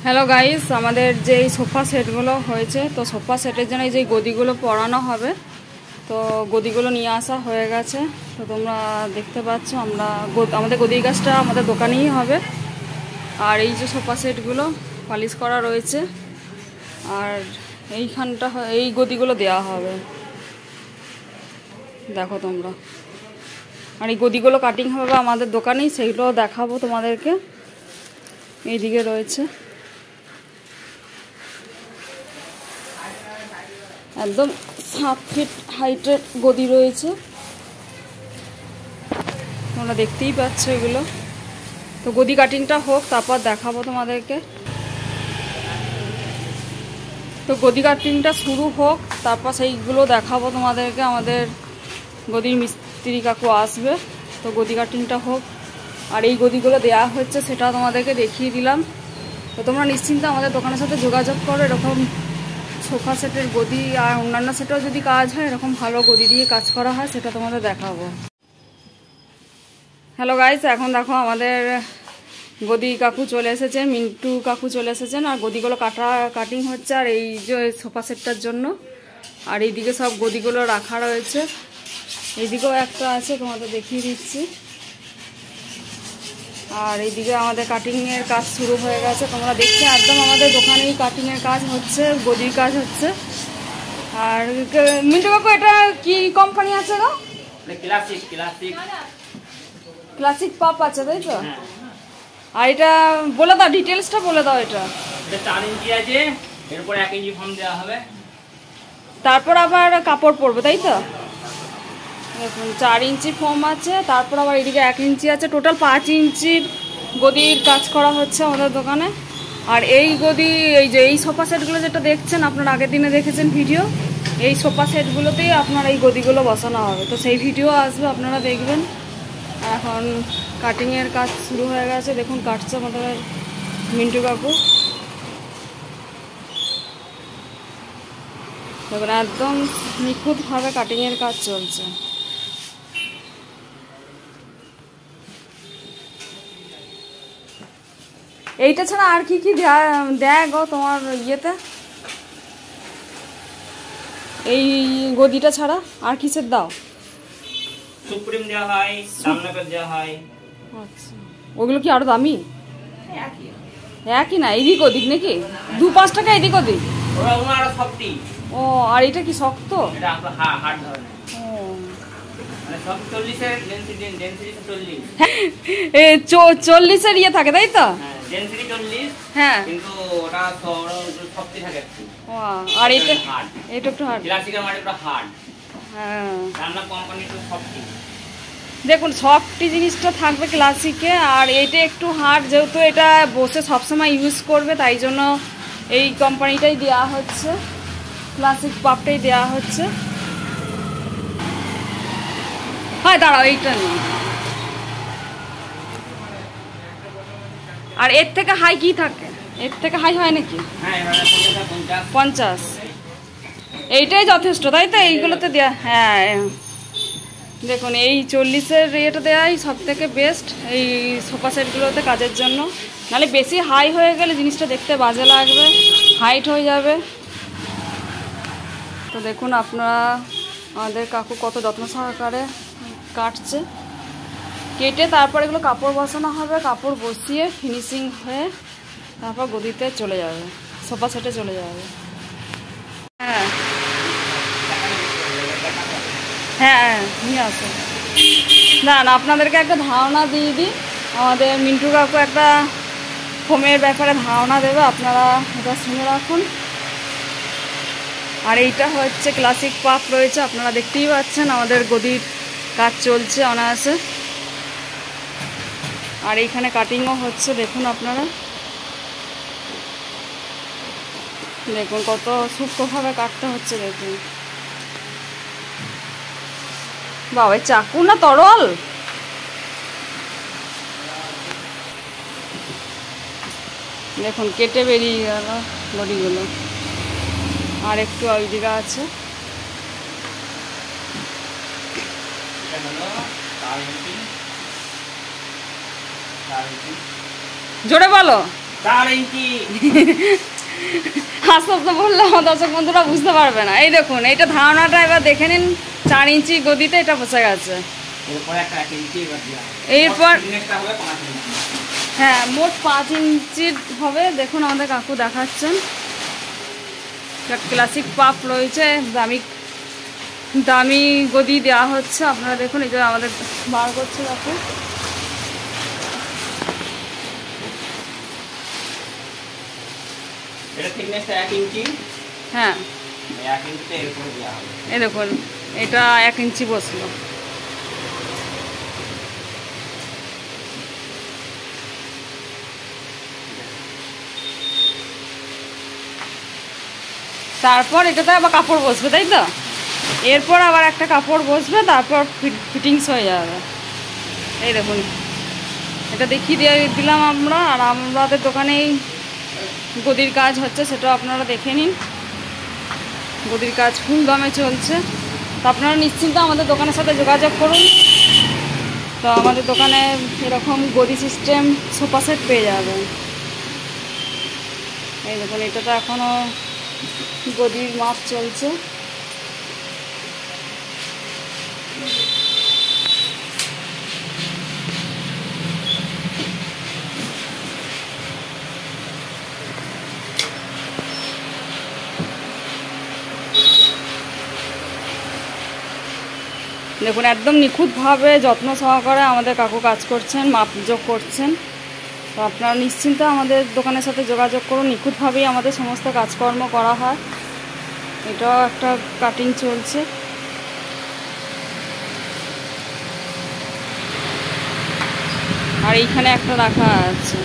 Hello guys, আমাদের যে sofa সেটগুলো হয়েছে, তো সোফা সেটের জন্য এই যে গদিগুলো পরানো হবে, তো গদিগুলো নিয়ে আসা হয়ে গেছে। তো তোমরা দেখতে পাচ্ছ আমাদের গদির কাজটা আমাদের দোকানেই হবে। আর এই যে সোফা সেটগুলো পালিশ করা রয়েছে, আর এইখানটা এই গদিগুলো দেওয়া হবে, দেখো তোমরা। আর এই গদিগুলো কাটিং হবে আমাদের দোকানেই, সেইগুলো দেখাবো তোমাদেরকে। এইদিকে রয়েছে একদম 7 ফিট হাইটের গদি রয়েছে, তোমরা দেখতেই পাচ্ছ এগুলো। তো গদি কাটিংটা হোক, তারপর দেখাবো তোমাদেরকে। তো গদি কাটিংটা শুরু হোক, তারপর সেইগুলো দেখাবো তোমাদেরকে। আমাদের গদির মিস্ত্রি কাকু আসবে, তো গদি কাটিংটা হোক। আর এই গদিগুলো দেয়া হচ্ছে সেটা তোমাদেরকে দেখিয়ে দিলাম। তো তোমরা নিশ্চিন্তে আমাদের দোকানের সাথে যোগাযোগ করো। এরকম সোফা সেটের গদি আর অন্যান্য সেটেও যদি কাজ হয়, এরকম ভালো গদি দিয়ে কাজ করা হয়, সেটা তোমাদের দেখাবো। হ্যালো গাইস, এখন দেখো আমাদের গদি কাকু চলে এসেছেন, মিন্টু কাকু চলে এসেছেন। আর গদিগুলো কাটিং হচ্ছে, আর এই যে সোফা সেটটার জন্য। আর এইদিকে সব গদিগুলো রাখা রয়েছে, এইদিকেও একটা আছে, তোমাদের দেখিয়ে দিচ্ছি। আর এইদিকে আমাদের কাটিংয়ের কাজ শুরু হয়ে গেছে, তোমরা দেখছি একদম আমাদের দোকানেই কাটিংয়ের কাজ হচ্ছে, গদির কাজ হচ্ছে। আর মিন্টু কাকু, এটা কি কোম্পানি আছে গো? ক্লাসিক পাপ আছে, তাই তো? আর এটা বলে দাও, ডিটেলসটা বলে দাও। এটা 4 ইঞ্চি আছে, এরপর 1 ইঞ্চি ফর্ম দেওয়া হবে, তারপর আবার কাপড় পরবে, তাই তো? দেখুন 4 ইঞ্চি ফর্ম আছে, তারপর আবার এদিকে 1 ইঞ্চি আছে, টোটাল 5 ইঞ্চির গদির কাজ করা হচ্ছে আমাদের দোকানে। আর এই গদি, এই যে এই সোফা সেটগুলো যেটা দেখছেন, আপনারা আগের দিনে দেখেছেন ভিডিও, এই সোফা সেটগুলোতেই আপনার এই গদিগুলো বসানো হবে। তো সেই ভিডিও আসবে, আপনারা দেখবেন। এখন কাটিংয়ের কাজ শুরু হয়ে গেছে, দেখুন কাটছে আমাদের মিন্টু কাকু। দেখুন একদম নিখুঁতভাবে কাটিংয়ের কাজ চলছে। এইটা ছাড়া আর কি কি দেয় গো তোমার ইয়েতে? এই গদিটা ছাড়া আর কিসের দাও? সুপ্রিম দেওয়া হয়, সামনাকার দেওয়া হয়। আচ্ছা, ওগুলো কি আরো দামি? একই না, এদিক ওদিক নাকি? 2-5 টাকা এদিক ওদিক। ওরা আরো সফটি। ও, আর এটা কি শক্ত? এটা আপনার হার্ড ধরনের। ও, মানে সব 40 এর ডেনসিটি 40। হ্যাঁ, 40 এর ইয়ে থাকে, তাই তো? হ্যাঁ, ডেনসিটি 40। হ্যাঁ, কিন্তু ওটা সফটি থাকে একটু। ও, আর এটা হার্ড, এটা একটু হার্ড। ক্লাসিকের মানে একটু হার্ড। হ্যাঁ, রান্না কোম্পানি একটু সফটি। দেখুন সফটি জিনিসটা থাকবে ক্লাসিকে, আর এইটা একটু হার্ড, যেহেতু এটা বসে সবসময় ইউজ করবে, তাই জন্য এই কোম্পানিটাই দেওয়া হচ্ছে, ক্লাসিক পাপটাই দেওয়া হচ্ছে। হয় দাঁড়াও, এইটা নেই। আর এর থেকে হাই কি থাকে? এর থেকে হাই হয় নাকি? হ্যাঁ, 50। এইটাই যথেষ্ট, তাই তো? এইগুলোতে দেওয়া, হ্যাঁ। দেখুন এই 40-এর রেট দেওয়াই সব থেকে বেস্ট এই সোফা সেটগুলোতে কাজের জন্য। নাহলে বেশি হাই হয়ে গেলে জিনিসটা দেখতে বাজে লাগবে, হাইট হয়ে যাবে। তো দেখুন আপনারা আমাদের কাকু কত যত্ন সহকারে কাটছে, কেটে তারপর এগুলো কাপড় বসানো হবে। কাপড় বসিয়ে ফিনিশিং হয়ে তারপর গদিতে চলে যাবে, সোফা সেটে চলে যাবে। হ্যাঁ হ্যাঁ, নিয়ে আসো। না না, আপনাদেরকে একটা ধারণা দিয়ে দিই। আমাদের মিন্টু কাকু একটা ফোমের ব্যাপারে ধারণা দেবে, আপনারা এটা শুনে রাখুন। আর এইটা হচ্ছে ক্লাসিক পাপ রয়েছে, আপনারা দেখতেই পাচ্ছেন আমাদের গদির কাজ চলছে অনায়াসে। আর এইখানে কাটিংও হচ্ছে, দেখুন আপনারা, দেখুন কত সূক্ষ্মভাবে কাটতে হচ্ছে। দেখুন বাবা, চাকু না তরল? দেখুন কেটে বেরিয়ে গেল বডিগুলো, আর একটু ওই দিকে আছে। জোরে বলো। 4 ইঞ্চি। আস্তে আস্তে বললে আমার দর্শক বন্ধুরা বুঝতে পারবে না। এই দেখুন, এইটা ধারণাটা এবার দেখে নিন। 4 ইঞ্চি গদিতে এটা বসে গেছে। এরপর একটা 1 ইঞ্চি এবার দেওয়া হবে। এরপর নেক্সটটা হবে 5 ইঞ্চি। হ্যাঁ, মোট 5 ইঞ্চির হবে। দেখুন আমাদের কাকু দেখাচ্ছেন। ক্লাসিক পাপ রয়েছে, দামি দামি গদি দেওয়া হচ্ছে। আপনারা দেখুন, এই যে আমাদের বার করছে কাকু। এটা থিকনেসটা 1 ইঞ্চি। হ্যাঁ, 1 ইঞ্চিতে এরপর দেওয়া হবে। এই দেখুন, এটা 1 ইঞ্চি বসলো। তারপর এটাতে আবার কাপড় বসবে, তাই তো? এরপর আবার একটা কাপড় বসবে, তারপর ফিটিংস হয়ে যাবে। এই দেখুন, এটা দেখিয়ে দিয়ে দিলাম আমরা। আর আমাদের দোকানেই গদির কাজ হচ্ছে, সেটাও আপনারা দেখে নিন। গদির কাজ ফুল দমে চলছে। তো আপনারা নিশ্চিন্তে আমাদের দোকানের সাথে যোগাযোগ করুন। তো আমাদের দোকানে এরকম গদি সিস্টেম সোফা সেট পেয়ে যাবেন। এই দেখুন, এটা তো এখনও গদির মাপ চলছে। দেখুন, একদম নিখুঁতভাবে যত্ন সহকারে আমাদের কাকু কাজ করছেন, মাপজোক করছেন। তো আপনারা নিশ্চিন্তে আমাদের দোকানের সাথে যোগাযোগ করুন। নিখুঁতভাবেই আমাদের সমস্ত কাজকর্ম করা হয়। এটাও একটা কাটিং চলছে। আর এইখানে একটা রাখা আছে।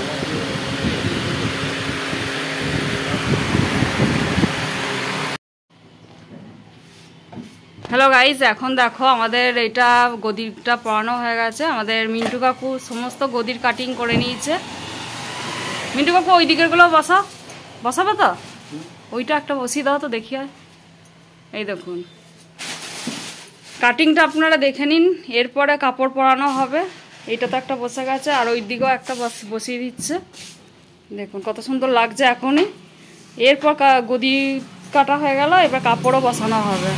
হ্যালো গাইজ, এখন দেখো আমাদের এটা গদিটা পরানো হয়ে গেছে। আমাদের মিন্টু কাকু সমস্ত গদির কাটিং করে নিয়েছে। মিন্টু কাকু, ওই দিকেরগুলো বসাবে তো? ওইটা একটা বসিয়ে দাও তো, দেখি। হয় এই দেখুন, কাটিংটা আপনারা দেখে নিন। এরপরে কাপড় পরানো হবে। এইটা তো একটা বসে গেছে, আর ওই দিকেও একটা বসিয়ে দিচ্ছে। দেখুন কত সুন্দর লাগছে এখনই। এরপর গদি কাটা হয়ে গেল, এবার কাপড়ও বসানো হবে।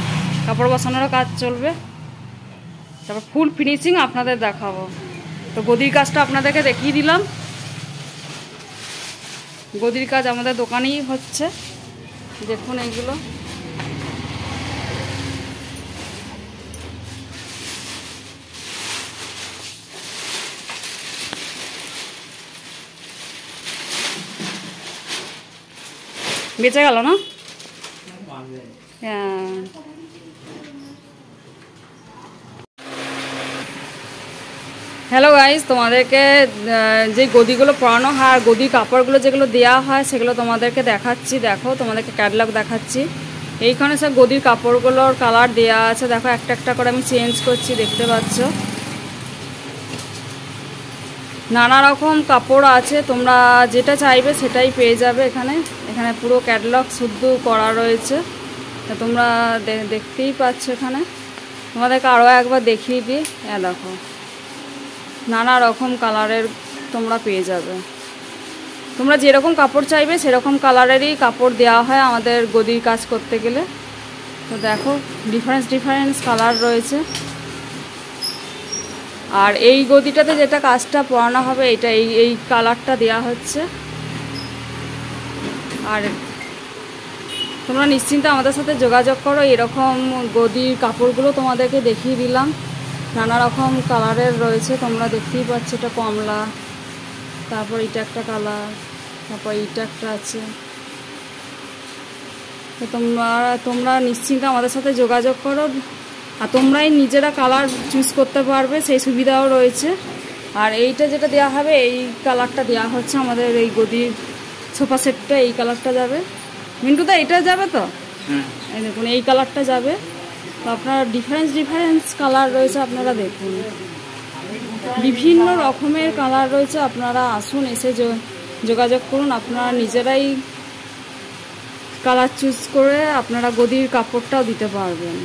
কাপড় বসানোরও কাজ চলবে। তারপর ফুল ফিনিশিং আপনাদের দেখাবো। তো গদির কাজটা আপনাদেরকে দেখিয়ে দিলাম। গদির কাজ আমাদের দোকানেই হচ্ছে। দেখুন এইগুলো। বেঁচে গেল না? হ্যাঁ। হ্যালো গাইজ, তোমাদেরকে যে গদিগুলো পরানো হয় আর গদির কাপড়গুলো যেগুলো দেওয়া হয় সেগুলো তোমাদেরকে দেখাচ্ছি। দেখো, তোমাদেরকে ক্যাটালগ দেখাচ্ছি। এইখানে সব গদির কাপড়গুলোর কালার দেওয়া আছে। দেখো, একটা একটা করে আমি চেঞ্জ করছি, দেখতে পাচ্ছ। নানা রকম কাপড় আছে, তোমরা যেটা চাইবে সেটাই পেয়ে যাবে এখানে। এখানে পুরো ক্যাটালগ শুদ্ধ করা রয়েছে। তোমরা দেখতেই পাচ্ছ। এখানে তোমাদেরকে আরও একবার দেখিয়ে দিই। হ্যাঁ, দেখো, নানা রকম কালারের তোমরা পেয়ে যাবে। তোমরা যেরকম কাপড় চাইবে সেরকম কালারেরই কাপড় দেওয়া হয় আমাদের গদির কাজ করতে গেলে। তো দেখো, ডিফারেন্স কালার রয়েছে। আর এই গদিটাতে যেটা কাজটা পরানো হবে, এটা এই কালারটা দেওয়া হচ্ছে। আর তোমরা নিশ্চিন্তে আমাদের সাথে যোগাযোগ করো। এরকম গদির কাপড়গুলো তোমাদেরকে দেখিয়ে দিলাম। নানা রকম কালারের রয়েছে, তোমরা দেখতেই পাচ্ছ। এটা কমলা, তারপর এটা একটা কালার, তারপর এইটা একটা আছে। তো তোমরা নিশ্চিন্তে আমাদের সাথে যোগাযোগ করো। আর তোমরাই নিজেরা কালার চুজ করতে পারবে, সেই সুবিধাও রয়েছে। আর এইটা যেটা দেওয়া হবে, এই কালারটা দেওয়া হচ্ছে আমাদের এই গদির সোফা সেটটা। এই কালারটা যাবে। মিন্টুদা, এটা যাবে তো? এই দেখুন, এই কালারটা যাবে। তো আপনার ডিফারেন্স কালার রয়েছে, আপনারা দেখুন। বিভিন্ন রকমের কালার রয়েছে। আপনারা আসুন, এসে যোগাযোগ করুন। আপনারা নিজেরাই কালার চুজ করে আপনারা গদির কাপড়টাও দিতে পারবেন।